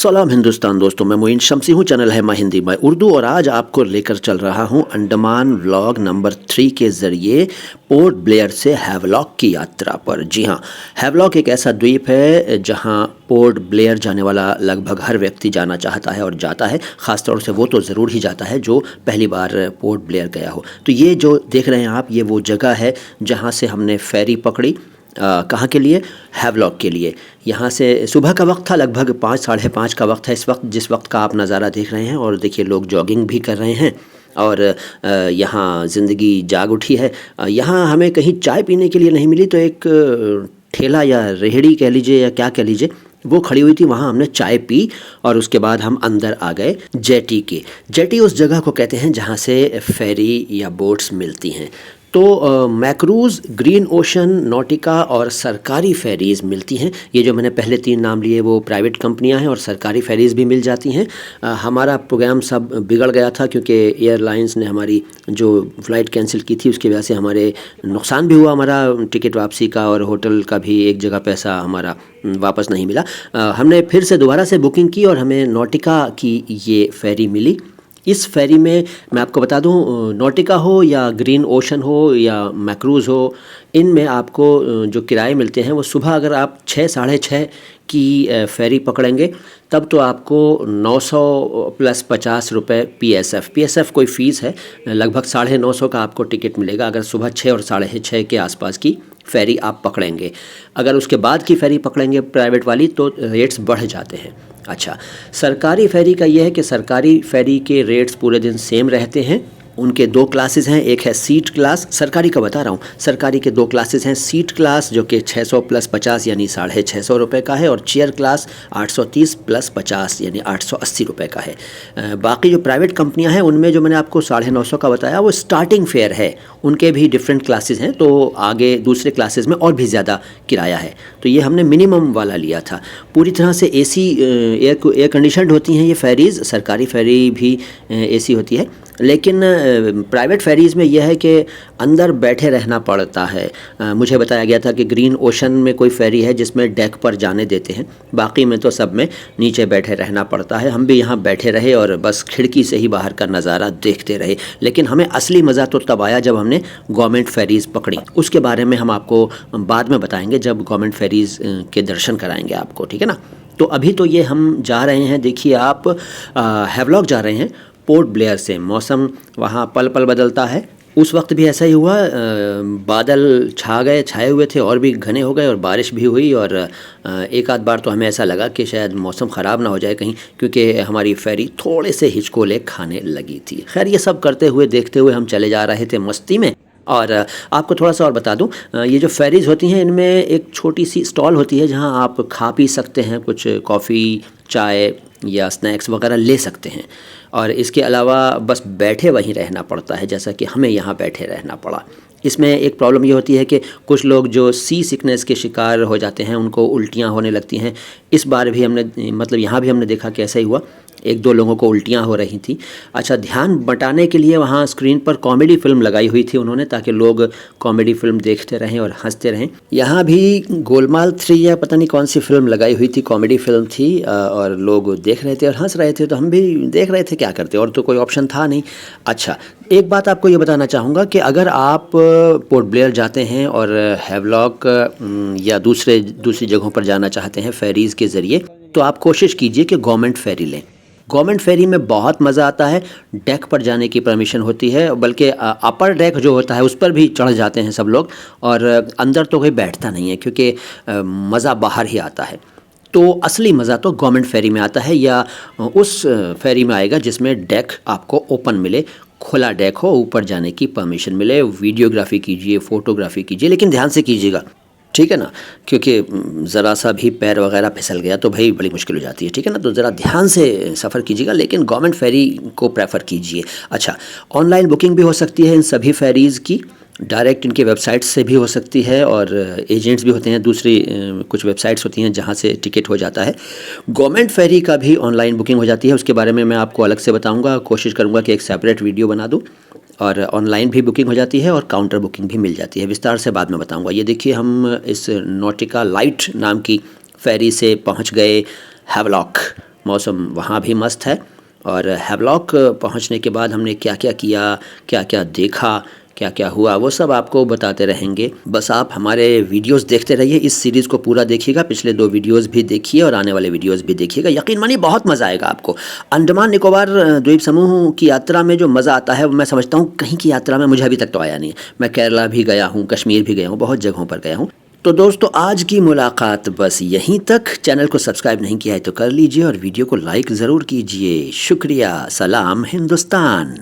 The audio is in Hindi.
सलाम हिंदुस्तान दोस्तों, मैं मोइन शम्सी हूँ। चैनल है माँ हिंदी मैं उर्दू और आज आपको लेकर चल रहा हूँ अंडमान व्लॉग नंबर 3 के ज़रिए पोर्ट ब्लेयर से हैवलॉक की यात्रा पर। जी हाँ, हैवलॉक एक ऐसा द्वीप है जहाँ पोर्ट ब्लेयर जाने वाला लगभग हर व्यक्ति जाना चाहता है और जाता है। ख़ासतौर से वो तो ज़रूर ही जाता है जो पहली बार पोर्ट ब्लेयर गया हो। तो ये जो देख रहे हैं आप, ये वो जगह है जहाँ से हमने फेरी पकड़ी। कहाँ के लिए? हैवलॉक के लिए। यहाँ से सुबह का वक्त था, लगभग 5 साढ़े 5 का वक्त है इस वक्त, जिस वक्त का आप नज़ारा देख रहे हैं। और देखिए लोग जॉगिंग भी कर रहे हैं और यहाँ ज़िंदगी जाग उठी है। यहाँ हमें कहीं चाय पीने के लिए नहीं मिली, तो एक ठेला या रेहड़ी कह लीजिए या क्या कह लीजिए, वो खड़ी हुई थी। वहाँ हमने चाय पी और उसके बाद हम अंदर आ गए जेटी के। जेटी उस जगह को कहते हैं जहाँ से फेरी या बोट्स मिलती हैं। तो मैक्रूज़, ग्रीन ओशन, नॉटिका और सरकारी फेरीज़ मिलती हैं। ये जो मैंने पहले 3 नाम लिए वो प्राइवेट कंपनियां हैं और सरकारी फेरीज़ भी मिल जाती हैं। हमारा प्रोग्राम सब बिगड़ गया था क्योंकि एयरलाइंस ने हमारी जो फ़्लाइट कैंसिल की थी उसकी वजह से हमारे नुकसान भी हुआ, हमारा टिकट वापसी का और होटल का भी एक जगह पैसा हमारा वापस नहीं मिला। हमने फिर से दोबारा से बुकिंग की और हमें नॉटिका की ये फेरी मिली। इस फेरी में मैं आपको बता दूं, नॉटिका हो या ग्रीन ओशन हो या मैक्रूज़ हो, इनमें आपको जो किराए मिलते हैं वो सुबह अगर आप 6 साढ़े 6 की फेरी पकड़ेंगे तब तो आपको 900 प्लस 50 रुपये पीएसएफ कोई फ़ीस है, लगभग 950 का आपको टिकट मिलेगा अगर सुबह 6 और साढ़े 6 के आसपास की फेरी आप पकड़ेंगे। अगर उसके बाद की फेरी पकड़ेंगे प्राइवेट वाली तो रेट्स बढ़ जाते हैं। अच्छा, सरकारी फेरी का यह है कि सरकारी फेरी के रेट्स पूरे दिन सेम रहते हैं। उनके 2 क्लासेस हैं, एक है सीट क्लास, सरकारी का बता रहा हूँ, सरकारी के 2 क्लासेस हैं। सीट क्लास जो कि 600 प्लस 50 यानी 650 रुपये का है और चेयर क्लास 830 प्लस 50 यानी 880 रुपये का है। बाकी जो प्राइवेट कंपनियां हैं उनमें जो मैंने आपको 950 का बताया वो स्टार्टिंग फेयर है, उनके भी डिफरेंट क्लासेस हैं, तो आगे दूसरे क्लासेस में और भी ज़्यादा किराया है। तो ये हमने मिनिमम वाला लिया था। पूरी तरह से एसी एयर कंडीशनड होती हैं ये फेरीज़, सरकारी फेरी भी एसी होती है, लेकिन प्राइवेट फेरीज़ में यह है कि अंदर बैठे रहना पड़ता है। मुझे बताया गया था कि ग्रीन ओशन में कोई फेरी है जिसमें डेक पर जाने देते हैं, बाकी में तो सब में नीचे बैठे रहना पड़ता है। हम भी यहाँ बैठे रहे और बस खिड़की से ही बाहर का नज़ारा देखते रहे, लेकिन हमें असली मज़ा तो तब आया जब हमने गवर्नमेंट फेरीज़ पकड़ी। उसके बारे में हम आपको बाद में बताएंगे जब गवर्नमेंट फेरीज़ के दर्शन कराएंगे आपको, ठीक है ना। तो अभी तो ये हम जा रहे हैं, देखिए आप, हैवलॉक जा रहे हैं पोर्ट ब्लेयर से। मौसम वहाँ पल पल बदलता है, उस वक्त भी ऐसा ही हुआ। बादल छाए हुए थे और भी घने हो गए और बारिश भी हुई और एक आध बार तो हमें ऐसा लगा कि शायद मौसम ख़राब ना हो जाए कहीं, क्योंकि हमारी फेरी थोड़े से हिचकोले खाने लगी थी। खैर ये सब करते हुए देखते हुए हम चले जा रहे थे मस्ती में। और आपको थोड़ा सा और बता दूं, ये जो फेरीज़ होती हैं इनमें एक छोटी सी स्टॉल होती है जहां आप खा पी सकते हैं, कुछ कॉफ़ी, चाय या स्नैक्स वगैरह ले सकते हैं। और इसके अलावा बस बैठे वहीं रहना पड़ता है, जैसा कि हमें यहाँ बैठे रहना पड़ा। इसमें एक प्रॉब्लम ये होती है कि कुछ लोग जो सी सिकनेस के शिकार हो जाते हैं उनको उल्टियाँ होने लगती हैं। इस बार भी हमने, मतलब यहाँ भी हमने देखा कि ऐसा ही हुआ, 1-2 लोगों को उल्टियाँ हो रही थी। अच्छा, ध्यान बटाने के लिए वहाँ स्क्रीन पर कॉमेडी फ़िल्म लगाई हुई थी उन्होंने, ताकि लोग कॉमेडी फ़िल्म देखते रहें और हंसते रहें। यहाँ भी गोलमाल 3 या पता नहीं कौन सी फ़िल्म लगाई हुई थी, कॉमेडी फ़िल्म थी, और लोग देख रहे थे और हंस रहे थे, तो हम भी देख रहे थे, क्या करते, और तो कोई ऑप्शन था नहीं। अच्छा, एक बात आपको ये बताना चाहूँगा कि अगर आप पोर्ट ब्लेयर जाते हैं और हैवलॉक या दूसरी जगहों पर जाना चाहते हैं फेरीज़ के ज़रिए, तो आप कोशिश कीजिए कि गवर्नमेंट फेरी लें। गवर्नमेंट फेरी में बहुत मज़ा आता है। डेक पर जाने की परमिशन होती है, बल्कि अपर डेक जो होता है उस पर भी चढ़ जाते हैं सब लोग, और अंदर तो कोई बैठता नहीं है क्योंकि मज़ा बाहर ही आता है। तो असली मज़ा तो गवर्नमेंट फेरी में आता है, या उस फेरी में आएगा जिसमें डेक आपको ओपन मिले, खुला डेक हो, ऊपर जाने की परमिशन मिले। वीडियोग्राफी कीजिए, फ़ोटोग्राफी कीजिए, लेकिन ध्यान से कीजिएगा, ठीक है ना, क्योंकि ज़रा सा भी पैर वगैरह फिसल गया तो भाई बड़ी मुश्किल हो जाती है, ठीक है ना। तो ज़रा ध्यान से सफ़र कीजिएगा, लेकिन गवर्नमेंट फेरी को प्रेफर कीजिए। अच्छा, ऑनलाइन बुकिंग भी हो सकती है इन सभी फेरीज़ की, डायरेक्ट इनके वेबसाइट्स से भी हो सकती है, और एजेंट्स भी होते हैं, दूसरी कुछ वेबसाइट्स होती हैं जहाँ से टिकट हो जाता है। गवर्नमेंट फेरी का भी ऑनलाइन बुकिंग हो जाती है, उसके बारे में मैं आपको अलग से बताऊँगा, कोशिश करूँगा कि एक सेपरेट वीडियो बना दूँ। और ऑनलाइन भी बुकिंग हो जाती है और काउंटर बुकिंग भी मिल जाती है, विस्तार से बाद में बताऊंगा। ये देखिए हम इस नॉटिका लाइट नाम की फेरी से पहुंच गए हैवलॉक। मौसम वहाँ भी मस्त है। और हैवलॉक पहुँचने के बाद हमने क्या क्या किया, क्या क्या देखा, क्या क्या हुआ, वो सब आपको बताते रहेंगे। बस आप हमारे वीडियोस देखते रहिए, इस सीरीज़ को पूरा देखिएगा, पिछले 2 वीडियोस भी देखिए और आने वाले वीडियोस भी देखिएगा। यकीन मानिए बहुत मज़ा आएगा आपको। अंडमान निकोबार द्वीप समूह की यात्रा में जो मज़ा आता है वो मैं समझता हूँ कहीं की यात्रा में मुझे अभी तक तो आया नहीं है। मैं केरला भी गया हूँ, कश्मीर भी गया हूँ, बहुत जगहों पर गया हूँ। तो दोस्तों आज की मुलाकात बस यहीं तक। चैनल को सब्सक्राइब नहीं किया है तो कर लीजिए और वीडियो को लाइक ज़रूर कीजिए। शुक्रिया। सलाम हिंदुस्तान।